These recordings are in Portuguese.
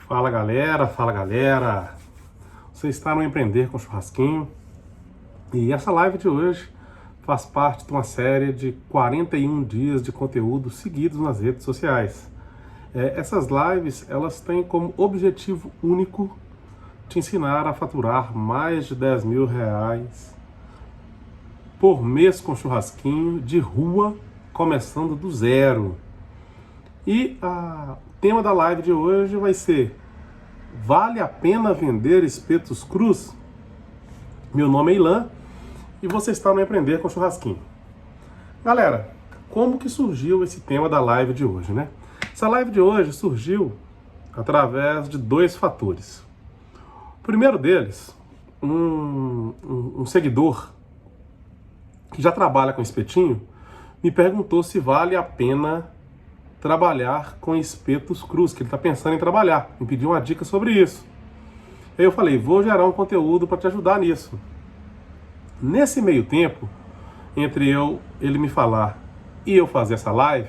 Fala galera, fala galera. Você está no Empreender com Churrasquinho e essa live de hoje faz parte de uma série de 41 dias de conteúdo seguidos nas redes sociais. Essas lives, elas têm como objetivo único te ensinar a faturar mais de 10 mil reais por mês com churrasquinho de rua, começando do zero. E o tema da live de hoje vai ser: vale a pena vender espetos crus? Meu nome é Ilan e você está no Empreender com Churrasquinho. Galera, como que surgiu esse tema da live de hoje, né? Essa live de hoje surgiu através de dois fatores. O primeiro deles, um seguidor que já trabalha com espetinho me perguntou se vale a pena trabalhar com espetos crus, que ele está pensando em trabalhar, me pediu uma dica sobre isso. Aí eu falei, vou gerar um conteúdo para te ajudar nisso. Nesse meio tempo, entre ele me falar e eu fazer essa live,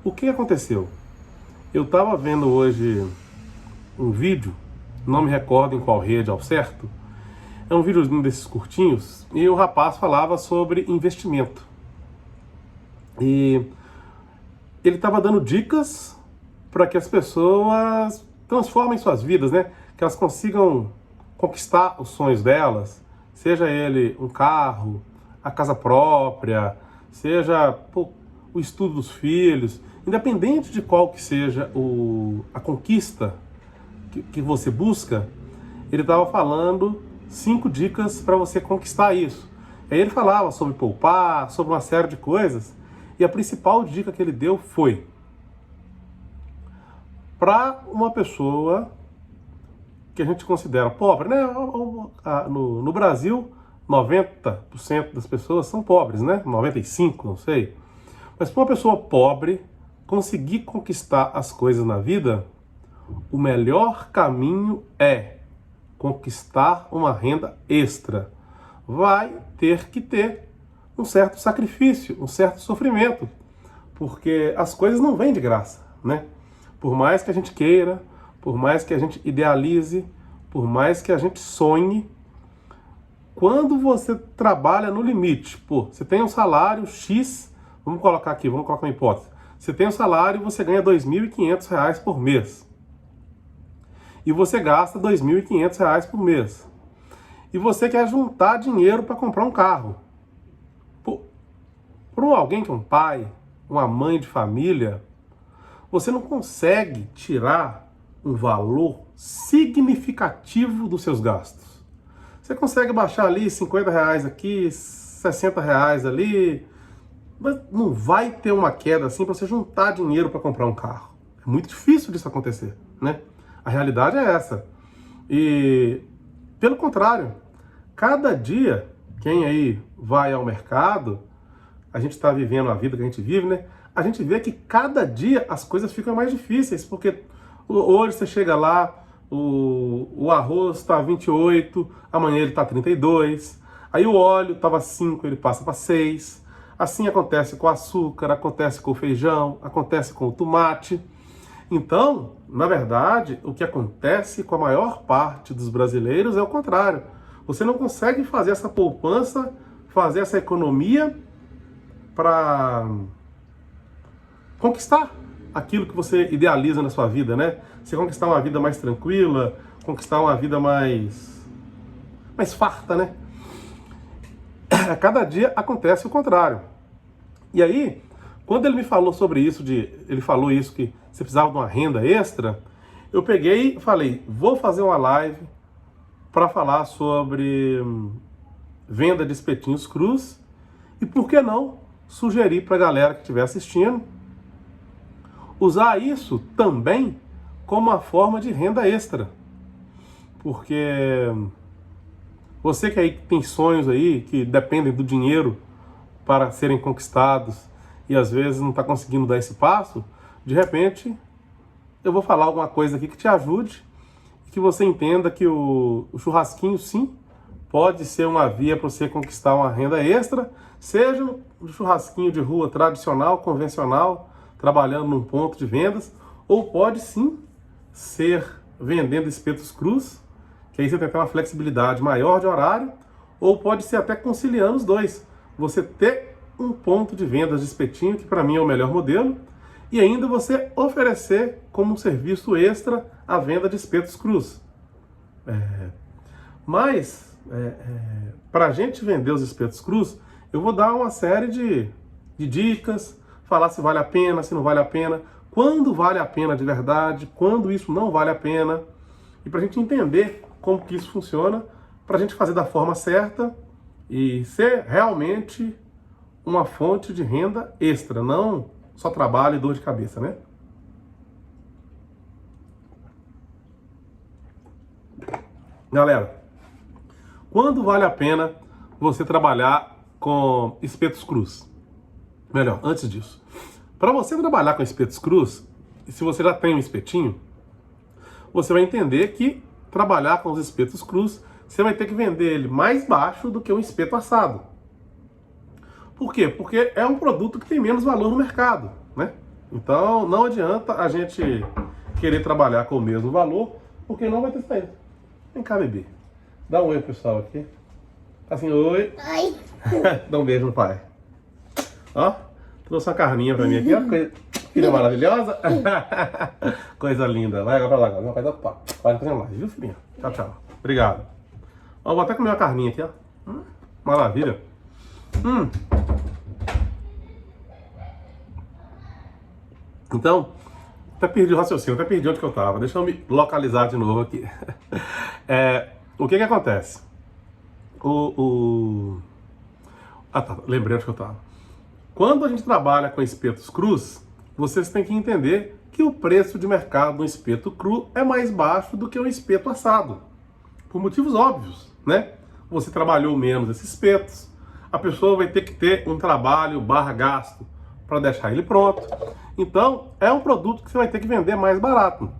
o que aconteceu? Eu estava vendo hoje um vídeo, não me recordo em qual rede ao certo, é um videozinho desses curtinhos, e o rapaz falava sobre investimento. E ele estava dando dicas para que as pessoas transformem suas vidas, né? Que elas consigam conquistar os sonhos delas, seja ele um carro, a casa própria, seja o estudo dos filhos, independente de qual que seja a conquista que você busca, ele estava falando 5 dicas para você conquistar isso. Aí ele falava sobre poupar, sobre uma série de coisas. E a principal dica que ele deu foi: para uma pessoa que a gente considera pobre, né? No Brasil, 90% das pessoas são pobres, né? 95%, não sei. Mas para uma pessoa pobre conseguir conquistar as coisas na vida, o melhor caminho é conquistar uma renda extra. Vai ter que ter um certo sacrifício, um certo sofrimento, porque as coisas não vêm de graça, né? Por mais que a gente queira, por mais que a gente idealize, por mais que a gente sonhe, quando você trabalha no limite, você tem um salário X, vamos colocar uma hipótese, você tem um salário e você ganha R$ 2.500 por mês, e você gasta R$ 2.500 por mês, e você quer juntar dinheiro para comprar um carro. Para alguém que é um pai, uma mãe de família, você não consegue tirar um valor significativo dos seus gastos. Você consegue baixar ali R$ 50 aqui, R$ 60 ali, mas não vai ter uma queda assim para você juntar dinheiro para comprar um carro. É muito difícil disso acontecer, né? A realidade é essa. E, pelo contrário, cada dia, quem aí vai ao mercado, a gente está vivendo a vida que a gente vive, né? A gente vê que cada dia as coisas ficam mais difíceis, porque hoje você chega lá, o arroz está 28, amanhã ele está 32, aí o óleo estava 5, ele passa para 6, assim acontece com o açúcar, acontece com o feijão, acontece com o tomate. Então, na verdade, o que acontece com a maior parte dos brasileiros é o contrário. Você não consegue fazer essa poupança, fazer essa economia para conquistar aquilo que você idealiza na sua vida, né? Você conquistar uma vida mais tranquila, conquistar uma vida mais farta, né? A cada dia acontece o contrário. E aí, quando ele me falou sobre isso, ele falou isso, que você precisava de uma renda extra, eu peguei e falei, vou fazer uma live para falar sobre venda de espetinhos crus e, por que não, sugerir para a galera que estiver assistindo usar isso também como uma forma de renda extra. Porque você que aí tem sonhos aí que dependem do dinheiro para serem conquistados e às vezes não está conseguindo dar esse passo, de repente eu vou falar alguma coisa aqui que te ajude e que você entenda que o churrasquinho, sim, pode ser uma via para você conquistar uma renda extra, seja um churrasquinho de rua tradicional, convencional, trabalhando num ponto de vendas, ou pode sim ser vendendo espetos crus, que aí você tem até uma flexibilidade maior de horário, ou pode ser até conciliando os dois. Você ter um ponto de vendas de espetinho, que para mim é o melhor modelo, e ainda você oferecer como um serviço extra a venda de espetos crus. Mas, para a gente vender os espetos crus, eu vou dar uma série de dicas, falar se vale a pena, se não vale a pena, quando vale a pena de verdade, quando isso não vale a pena, e para a gente entender como que isso funciona, para a gente fazer da forma certa e ser realmente uma fonte de renda extra, não só trabalho e dor de cabeça, né? Galera, quando vale a pena você trabalhar com espetos crus? Melhor, antes disso, para você trabalhar com espetos crus, e se você já tem um espetinho, você vai entender que trabalhar com os espetos crus, você vai ter que vender ele mais baixo do que um espeto assado. Por quê? Porque é um produto que tem menos valor no mercado, né? Então não adianta a gente querer trabalhar com o mesmo valor, porque não vai ter saída. Vem cá, bebê. Dá um oi, pessoal, aqui. Assim, oi. Ai. Dá um beijo no pai. Ó, trouxe uma carninha pra mim aqui, ó. Filha maravilhosa. Coisa linda. Vai agora pra lá, agora. Meu pai dá pá. Vai fazer mais, viu, filhinha? Tchau, tchau. Obrigado. Ó, vou até comer uma carninha aqui, ó. Maravilha. Então, até perdi o raciocínio, até perdi onde que eu tava. Deixa eu me localizar de novo aqui. O que que acontece? Ah, tá. Lembrei onde que eu tava. Quando a gente trabalha com espetos crus, vocês têm que entender que o preço de mercado do espeto cru é mais baixo do que um espeto assado. Por motivos óbvios, né? Você trabalhou menos esses espetos, a pessoa vai ter que ter um trabalho / gasto para deixar ele pronto. Então, é um produto que você vai ter que vender mais barato.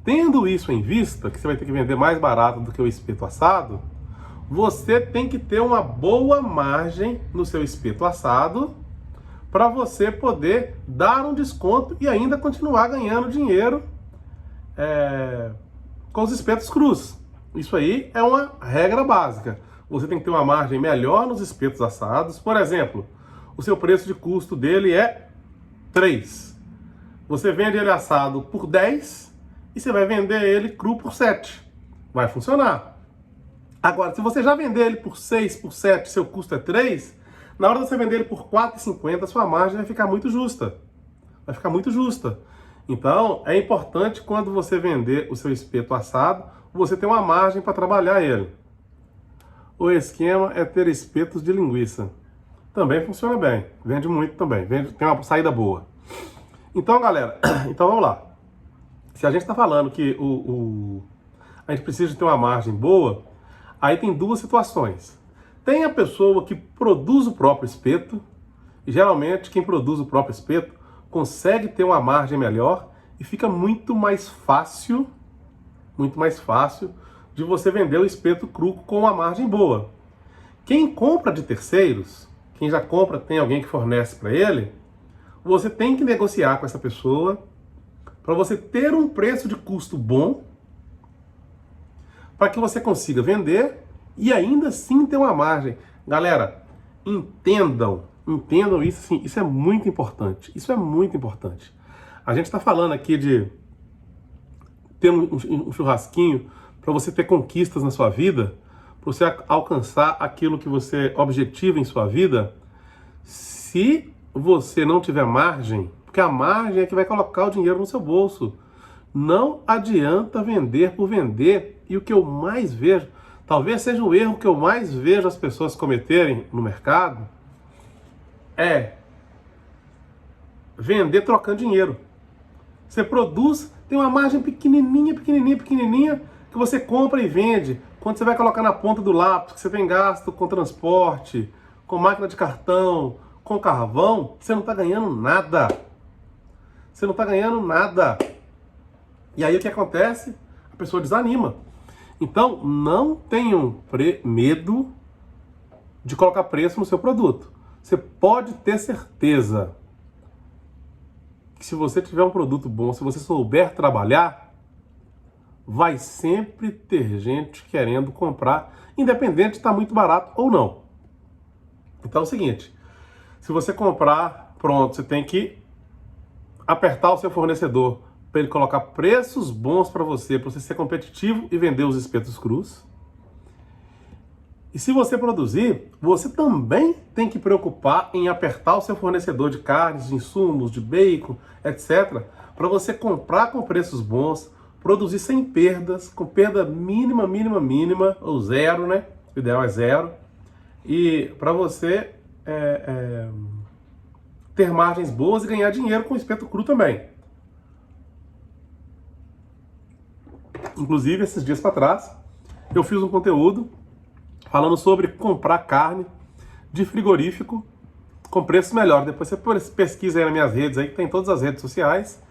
Tendo isso em vista, que você vai ter que vender mais barato do que o espeto assado, você tem que ter uma boa margem no seu espeto assado para você poder dar um desconto e ainda continuar ganhando dinheiro com os espetos crus. Isso aí é uma regra básica. Você tem que ter uma margem melhor nos espetos assados. Por exemplo, o seu preço de custo dele é 3. Você vende ele assado por 10 e você vai vender ele cru por 7. Vai funcionar. Agora, se você já vender ele por 6, por 7, seu custo é 3, na hora de você vender ele por 4,50, sua margem vai ficar muito justa. Vai ficar muito justa. Então, é importante quando você vender o seu espeto assado, você ter uma margem para trabalhar ele. O esquema é ter espetos de linguiça. Também funciona bem. Vende muito também. Tem uma saída boa. Então, galera, então vamos lá. Se a gente está falando que a gente precisa de ter uma margem boa, aí tem duas situações. Tem a pessoa que produz o próprio espeto, e geralmente quem produz o próprio espeto consegue ter uma margem melhor e fica muito mais fácil de você vender o espeto cru com uma margem boa. Quem compra de terceiros, quem já compra, tem alguém que fornece para ele, você tem que negociar com essa pessoa para você ter um preço de custo bom, para que você consiga vender e ainda assim ter uma margem. Galera, entendam isso, sim, isso é muito importante. Isso é muito importante. A gente está falando aqui de ter um churrasquinho para você ter conquistas na sua vida, para você alcançar aquilo que você objetiva em sua vida. Se você não tiver margem, porque a margem é que vai colocar o dinheiro no seu bolso. Não adianta vender por vender. E o que eu mais vejo, talvez seja o erro que eu mais vejo as pessoas cometerem no mercado, é vender trocando dinheiro. Você produz, tem uma margem pequenininha, que você compra e vende. Quando você vai colocar na ponta do lápis, que você tem gasto com transporte, com máquina de cartão, com carvão, você não está ganhando nada. Você não está ganhando nada. E aí o que acontece? A pessoa desanima. Então, não tenham medo de colocar preço no seu produto. Você pode ter certeza que se você tiver um produto bom, se você souber trabalhar, vai sempre ter gente querendo comprar, independente de estar muito barato ou não. Então é o seguinte, se você comprar, pronto, você tem que apertar o seu fornecedor para ele colocar preços bons para você ser competitivo e vender os espetos crus. E se você produzir, você também tem que preocupar em apertar o seu fornecedor de carnes, de insumos, de bacon, etc., para você comprar com preços bons, produzir sem perdas, com perda mínima, ou zero, né? O ideal é zero. E para você ter margens boas e ganhar dinheiro com o espeto cru também. Inclusive, esses dias para trás, eu fiz um conteúdo falando sobre comprar carne de frigorífico com preços melhores. Depois você pesquisa aí nas minhas redes, aí, que tem todas as redes sociais.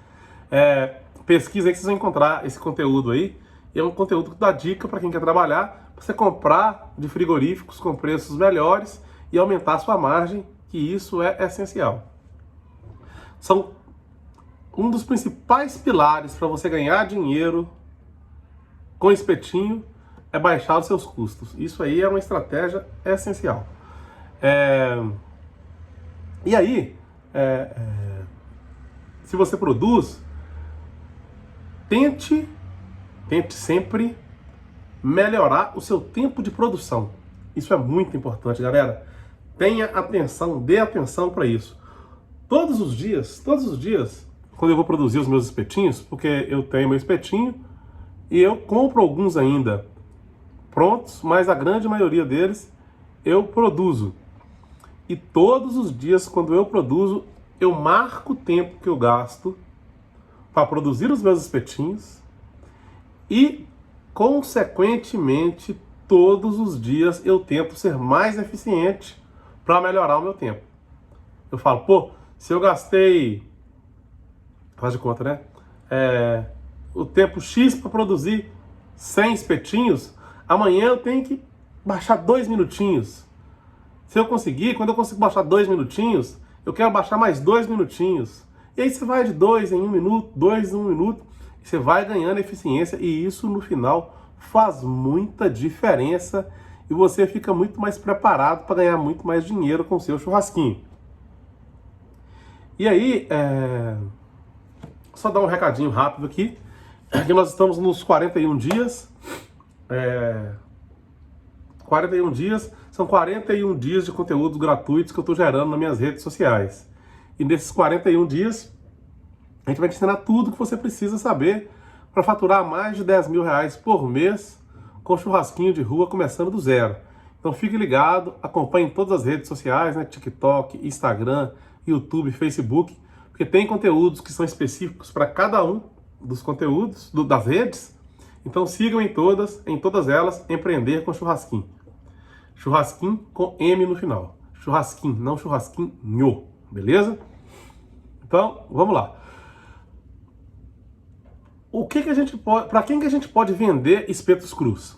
Pesquisa aí que vocês vão encontrar esse conteúdo aí. E é um conteúdo que dá dica para quem quer trabalhar, para você comprar de frigoríficos com preços melhores e aumentar a sua margem, que isso é essencial. São um dos principais pilares para você ganhar dinheiro com espetinho é baixar os seus custos. Isso aí é uma estratégia essencial. E aí, se você produz, tente sempre melhorar o seu tempo de produção. Isso é muito importante, galera. Tenha atenção, dê atenção para isso. Todos os dias, quando eu vou produzir os meus espetinhos, porque eu tenho meu espetinho e eu compro alguns ainda prontos, mas a grande maioria deles eu produzo. E todos os dias, quando eu produzo, eu marco o tempo que eu gasto para produzir os meus espetinhos e, consequentemente, todos os dias eu tento ser mais eficiente para melhorar o meu tempo. Eu falo, pô, se eu gastei, faz de conta, né? O tempo X para produzir 100 espetinhos, amanhã eu tenho que baixar 2 minutinhos. Se eu conseguir, quando eu consigo baixar 2 minutinhos, eu quero baixar mais 2 minutinhos. E aí você vai de 2 em 1 minuto, 2 em 1 minuto, e você vai ganhando eficiência, e isso no final faz muita diferença e você fica muito mais preparado para ganhar muito mais dinheiro com o seu churrasquinho. E aí, só dar um recadinho rápido aqui, que nós estamos nos 41 dias. 41 dias, são 41 dias de conteúdos gratuitos que eu estou gerando nas minhas redes sociais. E nesses 41 dias, a gente vai te ensinar tudo que você precisa saber para faturar mais de 10 mil reais por mês com churrasquinho de rua, começando do zero. Então fique ligado, acompanhe em todas as redes sociais, né? TikTok, Instagram, YouTube, Facebook, porque tem conteúdos que são específicos para cada um dos conteúdos, das redes. Então sigam em todas elas, Empreender com Churrasquinho. Churrasquinho com M no final. Churrasquinho, não churrasquinho, beleza? Então, vamos lá. Para quem que a gente pode vender espetos crus?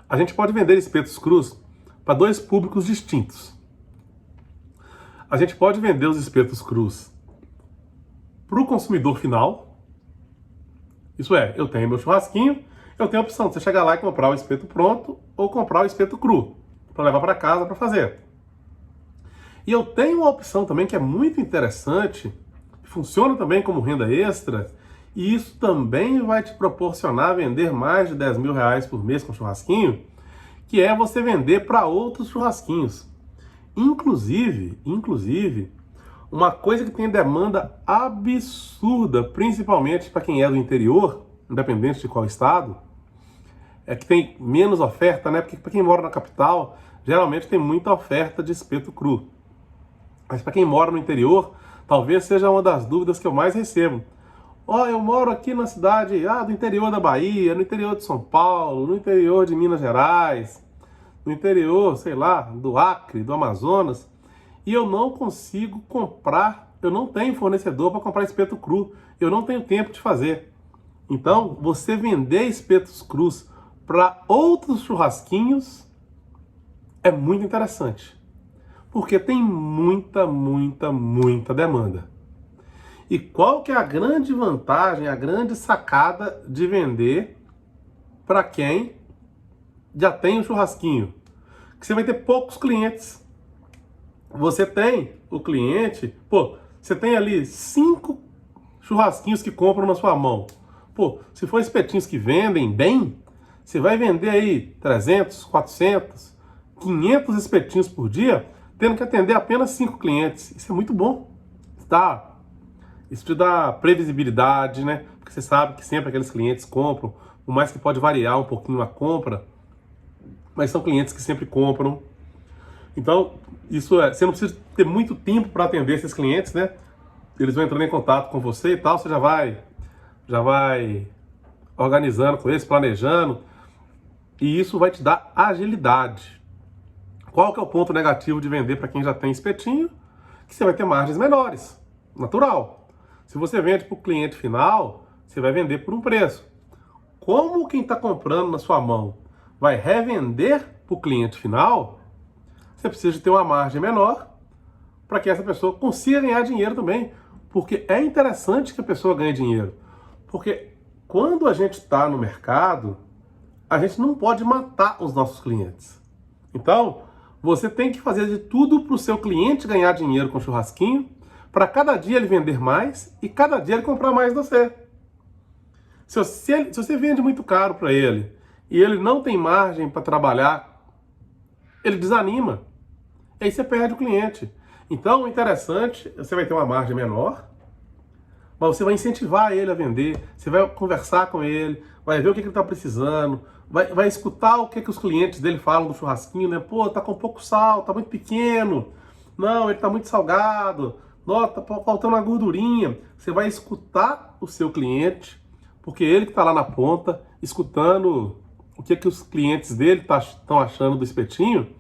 A gente pode vender espetos crus para dois públicos distintos. A gente pode vender os espetos crus para o consumidor final. Isso é, eu tenho meu churrasquinho, eu tenho a opção de você chegar lá e comprar o espeto pronto ou comprar o espeto cru para levar para casa para fazer. E eu tenho uma opção também que é muito interessante, funciona também como renda extra, e isso também vai te proporcionar vender mais de 10 mil reais por mês com churrasquinho, que é você vender para outros churrasquinhos. Inclusive, uma coisa que tem demanda absurda, principalmente para quem é do interior, independente de qual estado, é que tem menos oferta, né? Porque para quem mora na capital, geralmente tem muita oferta de espeto cru. Mas para quem mora no interior, talvez seja uma das dúvidas que eu mais recebo. Eu moro aqui na cidade do interior da Bahia, no interior de São Paulo, no interior de Minas Gerais, no interior, sei lá, do Acre, do Amazonas, e eu não consigo comprar, eu não tenho fornecedor para comprar espeto cru, eu não tenho tempo de fazer. Então, você vender espetos crus para outros churrasquinhos é muito interessante, porque tem muita demanda. E qual que é a grande vantagem, a grande sacada de vender para quem já tem um churrasquinho? Que você vai ter poucos clientes. Você tem o cliente, você tem ali 5 churrasquinhos que compram na sua mão. Se for espetinhos que vendem bem, você vai vender aí 300, 400, 500 espetinhos por dia, tendo que atender apenas 5 clientes. Isso é muito bom. Isso te dá previsibilidade, né? Porque você sabe que sempre aqueles clientes compram, por mais que pode variar um pouquinho a compra, mas são clientes que sempre compram. Então, você não precisa ter muito tempo para atender esses clientes, né? Eles vão entrando em contato com você e tal, você já vai organizando com eles, planejando, e isso vai te dar agilidade. Qual que é o ponto negativo de vender para quem já tem espetinho? Que você vai ter margens menores, natural. Se você vende para o cliente final, você vai vender por um preço. Como quem está comprando na sua mão vai revender para o cliente final, você precisa de ter uma margem menor para que essa pessoa consiga ganhar dinheiro também. Porque é interessante que a pessoa ganhe dinheiro. Porque quando a gente está no mercado, a gente não pode matar os nossos clientes. Então, você tem que fazer de tudo para o seu cliente ganhar dinheiro com churrasquinho, para cada dia ele vender mais e cada dia ele comprar mais de você. Se você vende muito caro para ele e ele não tem margem para trabalhar, ele desanima. E aí você perde o cliente. Então, o interessante, você vai ter uma margem menor, mas você vai incentivar ele a vender, você vai conversar com ele, vai ver o que ele está precisando, vai escutar o que os clientes dele falam do churrasquinho, né? Tá com pouco sal, tá muito pequeno, não, ele tá muito salgado, não, tá faltando uma gordurinha. Você vai escutar o seu cliente, porque ele que está lá na ponta, escutando o que os clientes dele estão achando do espetinho,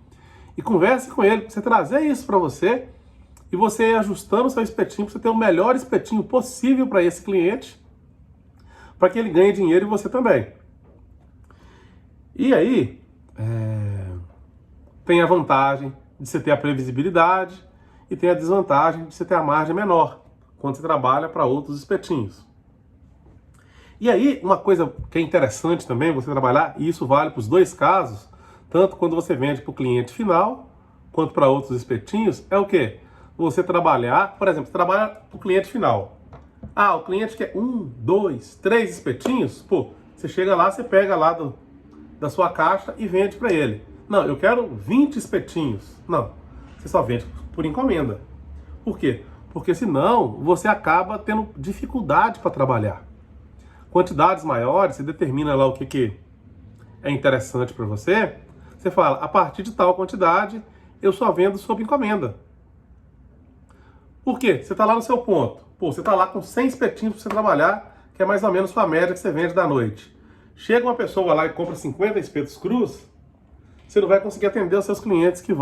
e converse com ele, para você trazer isso para você, e você ir ajustando o seu espetinho, para você ter o melhor espetinho possível para esse cliente, para que ele ganhe dinheiro e você também. E aí, tem a vantagem de você ter a previsibilidade e tem a desvantagem de você ter a margem menor, quando você trabalha para outros espetinhos. E aí, uma coisa que é interessante também você trabalhar, e isso vale para os dois casos, tanto quando você vende para o cliente final, quanto para outros espetinhos, é o quê? Você trabalhar, por exemplo, você trabalha para o cliente final. O cliente quer 1, 2, 3 espetinhos, você chega lá, você pega lá da sua caixa e vende para ele. Não, eu quero 20 espetinhos. Não, você só vende por encomenda. Por quê? Porque senão você acaba tendo dificuldade para trabalhar. Quantidades maiores, você determina lá o que é interessante para você. Você fala, a partir de tal quantidade, eu só vendo sob encomenda. Por quê? Você está lá no seu ponto. Você está lá com 100 espetinhos para você trabalhar, que é mais ou menos sua média que você vende da noite. Chega uma pessoa lá e compra 50 espetos crus, você não vai conseguir atender os seus clientes que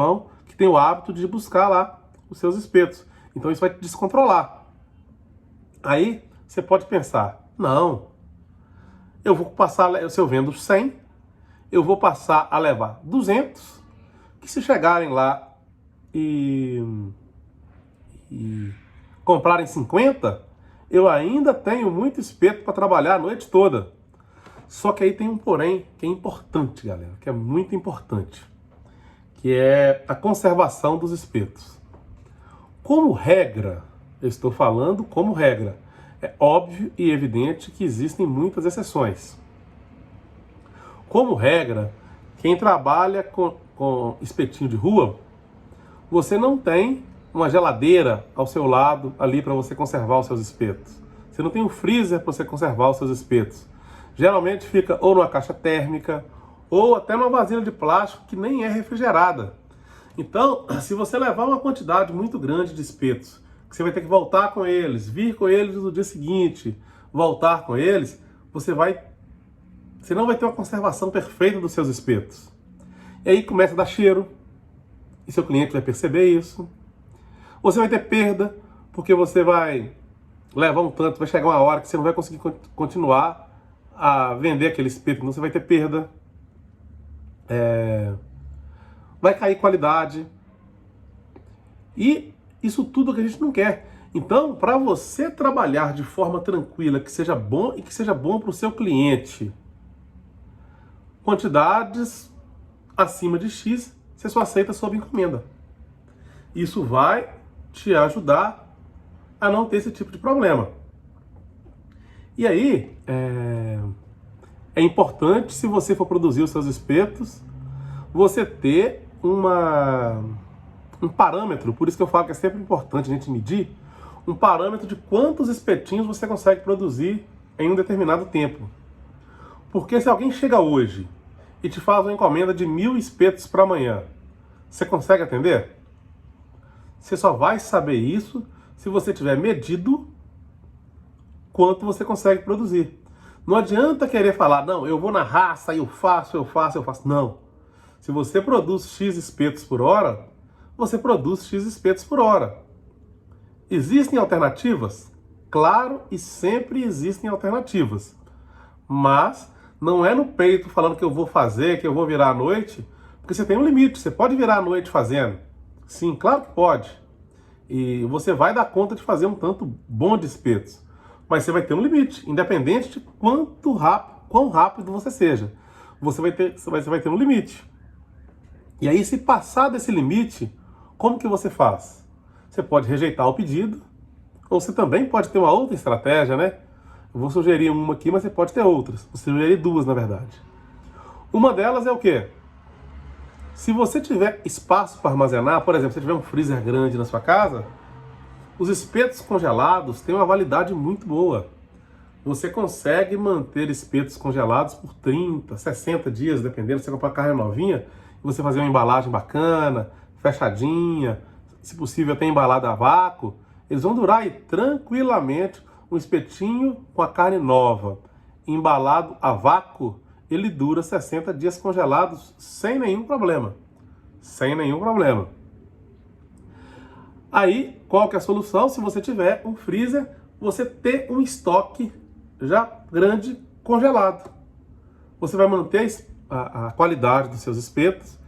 têm o hábito de buscar lá os seus espetos. Então isso vai te descontrolar. Aí você pode pensar, não, eu vou passar, se eu vendo 100, eu vou passar a levar 200, que se chegarem lá e comprarem 50, eu ainda tenho muito espeto para trabalhar a noite toda. Só que aí tem um porém que é importante, galera, que é muito importante, que é a conservação dos espetos. Como regra, eu estou falando como regra, é óbvio e evidente que existem muitas exceções. Como regra, quem trabalha com espetinho de rua, você não tem uma geladeira ao seu lado ali para você conservar os seus espetos. Você não tem um freezer para você conservar os seus espetos. Geralmente fica ou numa caixa térmica ou até numa vasilha de plástico que nem é refrigerada. Então, se você levar uma quantidade muito grande de espetos, que você vai ter que voltar com eles, vir com eles no dia seguinte, voltar com eles, você não vai ter uma conservação perfeita dos seus espetos. E aí começa a dar cheiro, e seu cliente vai perceber isso. Você vai ter perda, porque você vai levar um tanto, vai chegar uma hora que você não vai conseguir continuar a vender aquele espeto, então você vai ter perda. vai cair qualidade. E isso tudo que a gente não quer. Então, para você trabalhar de forma tranquila, que seja bom e que seja bom para o seu cliente, quantidades acima de X, você só aceita sob encomenda. Isso vai te ajudar a não ter esse tipo de problema. E aí, é importante, se você for produzir os seus espetos, você ter um parâmetro, por isso que eu falo que é sempre importante a gente medir, um parâmetro de quantos espetinhos você consegue produzir em um determinado tempo. Porque se alguém chega hoje e te faz uma encomenda de 1000 espetos para amanhã, você consegue atender? Você só vai saber isso se você tiver medido quanto você consegue produzir. Não adianta querer falar, não, eu vou na raça, eu faço. Não. Se você produz X espetos por hora, você produz X espetos por hora. Existem alternativas? Claro, e sempre existem alternativas. Mas não é no peito falando que eu vou fazer, que eu vou virar à noite, porque você tem um limite. Você pode virar à noite fazendo. Sim, claro que pode. E você vai dar conta de fazer um tanto bom de espetos. Mas você vai ter um limite, independente de quão rápido você seja. Você vai ter um limite. E aí, se passar desse limite, como que você faz? Você pode rejeitar o pedido, ou você também pode ter uma outra estratégia, né? Eu vou sugerir uma aqui, mas você pode ter outras. Vou sugerir duas, na verdade. Uma delas é o quê? Se você tiver espaço para armazenar, por exemplo, se tiver um freezer grande na sua casa, os espetos congelados têm uma validade muito boa. Você consegue manter espetos congelados por 30, 60 dias, dependendo, se você comprar carne novinha, e você fazer uma embalagem bacana, fechadinha, se possível até embalada a vácuo, eles vão durar aí tranquilamente. Um espetinho com a carne nova, embalado a vácuo, ele dura 60 dias congelados sem nenhum problema. Sem nenhum problema. Aí, qual que é a solução? Se você tiver um freezer, você ter um estoque já grande congelado. Você vai manter a qualidade dos seus espetos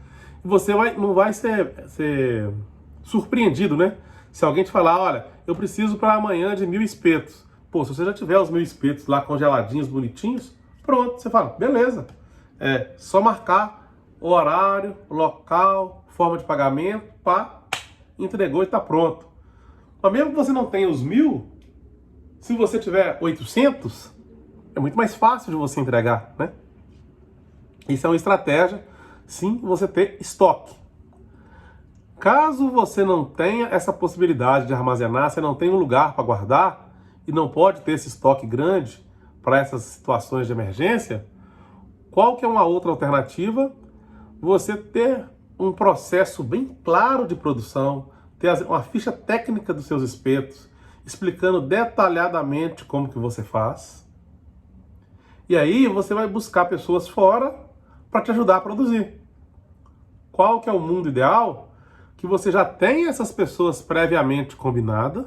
e você não vai ser surpreendido, né? Se alguém te falar, olha, eu preciso para amanhã de 1000 espetos. Pô, se você já tiver os 1000 espetos lá congeladinhos, bonitinhos, pronto, você fala, beleza. É só marcar o horário, local, forma de pagamento, pá, entregou e está pronto. Mas mesmo que você não tenha os 1000, se você tiver 800, é muito mais fácil de você entregar, né? Isso é uma estratégia, sim, você ter estoque. Caso você não tenha essa possibilidade de armazenar, você não tem um lugar para guardar e não pode ter esse estoque grande para essas situações de emergência, qual que é uma outra alternativa? Você ter um processo bem claro de produção, ter uma ficha técnica dos seus espetos, explicando detalhadamente como que você faz. E aí você vai buscar pessoas fora para te ajudar a produzir. Qual que é o mundo ideal? Que você já tenha essas pessoas previamente combinadas.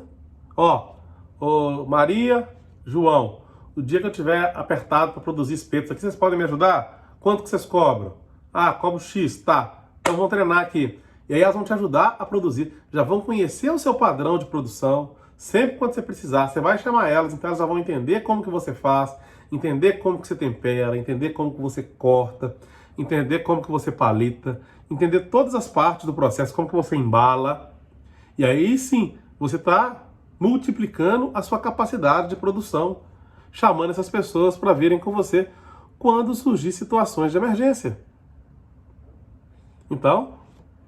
Ô Maria, João, o dia que eu tiver apertado para produzir espetos aqui, vocês podem me ajudar? Quanto que vocês cobram? Ah, cobro X, tá. Então vamos treinar aqui. E aí elas vão te ajudar a produzir. Já vão conhecer o seu padrão de produção. Sempre quando você precisar, você vai chamar elas, então elas já vão entender como que você faz, entender como que você tempera, entender como que você corta, entender como que você palita, entender todas as partes do processo, como que você embala. E aí sim, você está multiplicando a sua capacidade de produção, chamando essas pessoas para virem com você quando surgir situações de emergência. Então,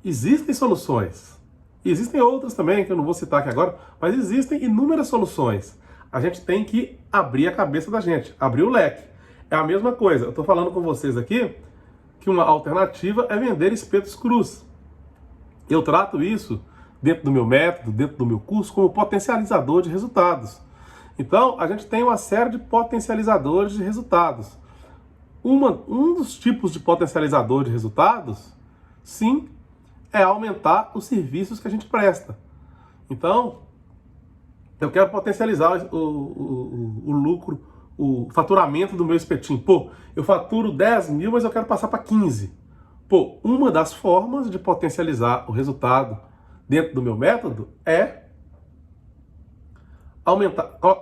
existem soluções. Existem outras também, que eu não vou citar aqui agora, mas existem inúmeras soluções. A gente tem que abrir a cabeça da gente, abrir o leque. É a mesma coisa, eu estou falando com vocês aqui que uma alternativa é vender espetos crus. Eu trato isso dentro do meu método, dentro do meu curso, como potencializador de resultados. Então, a gente tem uma série de potencializadores de resultados. Um dos tipos de potencializador de resultados, sim, é aumentar os serviços que a gente presta. Então, eu quero potencializar o lucro, o faturamento do meu espetinho. Pô, eu faturo 10 mil, mas eu quero passar para 15. Pô, uma das formas de potencializar o resultado dentro do meu método é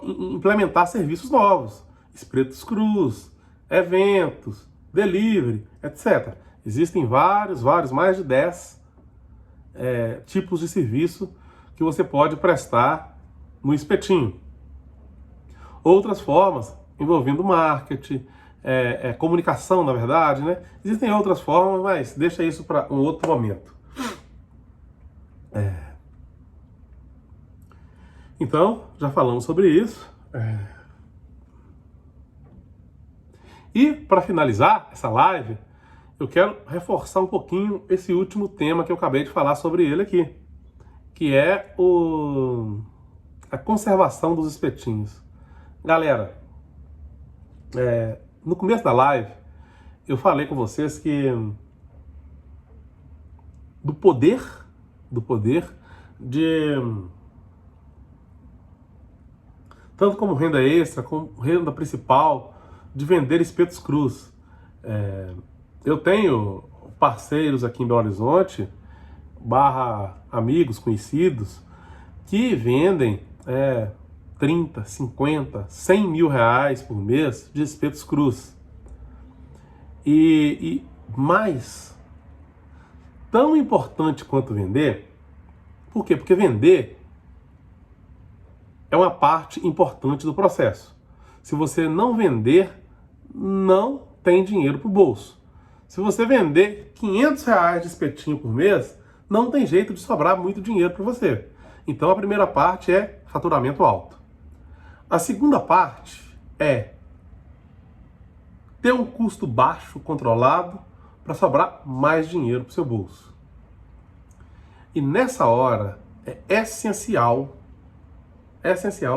implementar serviços novos, espetos crus, eventos, delivery, etc. Existem vários, mais de 10 tipos de serviço que você pode prestar no espetinho. Outras formas envolvendo marketing, comunicação, na verdade, né? Existem outras formas, mas deixa isso para um outro momento. Então, já falamos sobre isso. E, para finalizar essa live, eu quero reforçar um pouquinho esse último tema que eu acabei de falar sobre ele aqui, que é a conservação dos espetinhos. Galera, no começo da live, eu falei com vocês que do poder de, tanto como renda extra, como renda principal, de vender espetos crus. Eu tenho parceiros aqui em Belo Horizonte, amigos, conhecidos, que vendem 30, 50, 100 mil reais por mês de espetos crus. E mais, tão importante quanto vender, por quê? Porque vender é uma parte importante do processo. Se você não vender, não tem dinheiro para o bolso. Se você vender 500 reais de espetinho por mês, não tem jeito de sobrar muito dinheiro para você. Então a primeira parte é faturamento alto. A segunda parte é ter um custo baixo, controlado, para sobrar mais dinheiro para o seu bolso. E nessa hora é essencial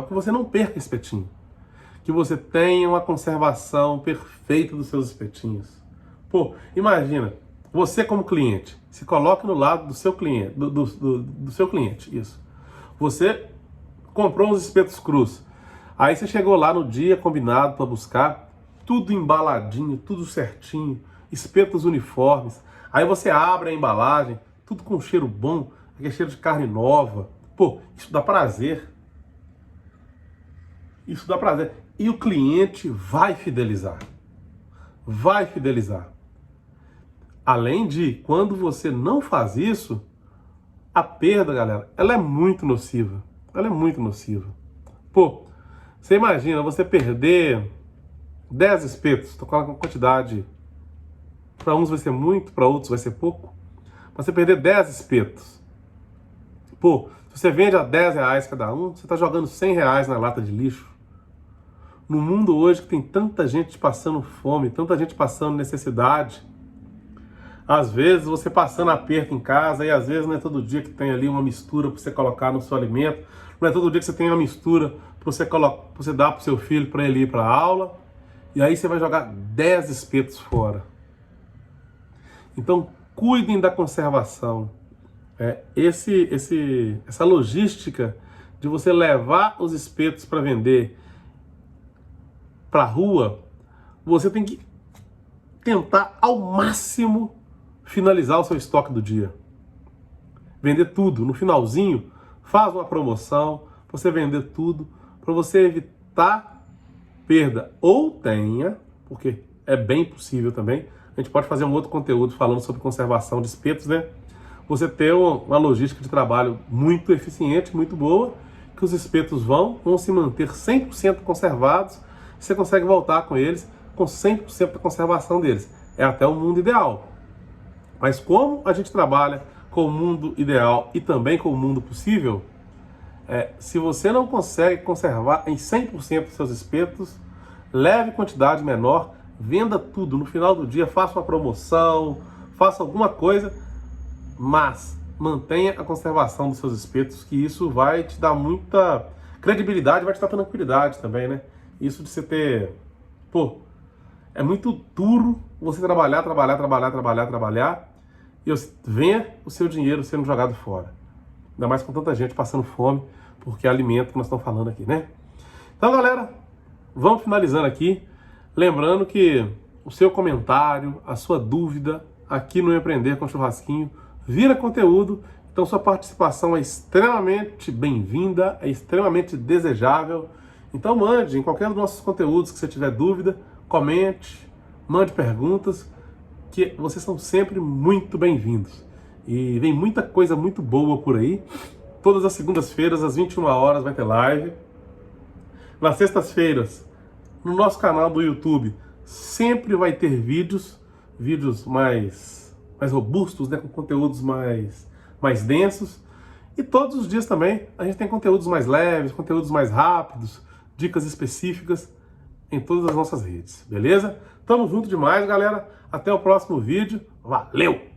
que você não perca espetinho. Que você tenha uma conservação perfeita dos seus espetinhos. Pô, imagina, você como cliente, se coloque no lado do seu cliente, do seu cliente, isso. Você comprou uns espetos crus, aí você chegou lá no dia combinado para buscar, tudo embaladinho, tudo certinho, espetos uniformes, aí você abre a embalagem, tudo com cheiro bom, aquele cheiro de carne nova. Pô, isso dá prazer. Isso dá prazer. E o cliente vai fidelizar. Vai fidelizar. Além de, quando você não faz isso, a perda, galera, ela é muito nociva. Ela é muito nociva. Pô, você imagina você perder 10 espetos, tô com uma quantidade, para uns vai ser muito, para outros vai ser pouco. Você perder 10 espetos. Pô, se você vende a 10 reais cada um, você está jogando 100 reais na lata de lixo. No mundo hoje que tem tanta gente passando fome, tanta gente passando necessidade, às vezes você passando aperto em casa, e às vezes não é todo dia que tem ali uma mistura para você colocar no seu alimento, não é todo dia que você tem uma mistura para você dar para o seu filho para ele ir para a aula, e aí você vai jogar 10 espetos fora. Então, cuidem da conservação. Essa logística de você levar os espetos para vender para a rua, você tem que tentar ao máximo finalizar o seu estoque do dia. Vender tudo. No finalzinho, faz uma promoção, você vender tudo, para você evitar perda. Ou tenha, porque é bem possível também, a gente pode fazer um outro conteúdo falando sobre conservação de espetos, né? Você ter uma logística de trabalho muito eficiente, muito boa, que os espetos vão se manter 100% conservados, e você consegue voltar com eles com 100% da conservação deles. É até o mundo ideal. Mas como a gente trabalha com o mundo ideal e também com o mundo possível, se você não consegue conservar em 100% os seus espetos, leve quantidade menor, venda tudo. No final do dia, faça uma promoção, faça alguma coisa, mas mantenha a conservação dos seus espetos, que isso vai te dar muita credibilidade, vai te dar tranquilidade também, né? Isso de você ter... Pô, é muito duro você trabalhar, e ver o seu dinheiro sendo jogado fora. Ainda mais com tanta gente passando fome, porque é alimento que nós estamos falando aqui, né? Então, galera, vamos finalizando aqui. Lembrando que o seu comentário, a sua dúvida, aqui no Empreender com Churrasquinho vira conteúdo. Então sua participação é extremamente bem-vinda, é extremamente desejável. Então mande em qualquer dos nossos conteúdos que você tiver dúvida, comente, mande perguntas, que vocês são sempre muito bem-vindos. E vem muita coisa muito boa por aí. Todas as segundas-feiras, às 21 horas, vai ter live. Nas sextas-feiras, no nosso canal do YouTube, sempre vai ter vídeos mais robustos, né, com conteúdos mais densos. E todos os dias também a gente tem conteúdos mais leves, conteúdos mais rápidos, dicas específicas em todas as nossas redes, beleza? Tamo junto demais, galera. Até o próximo vídeo. Valeu!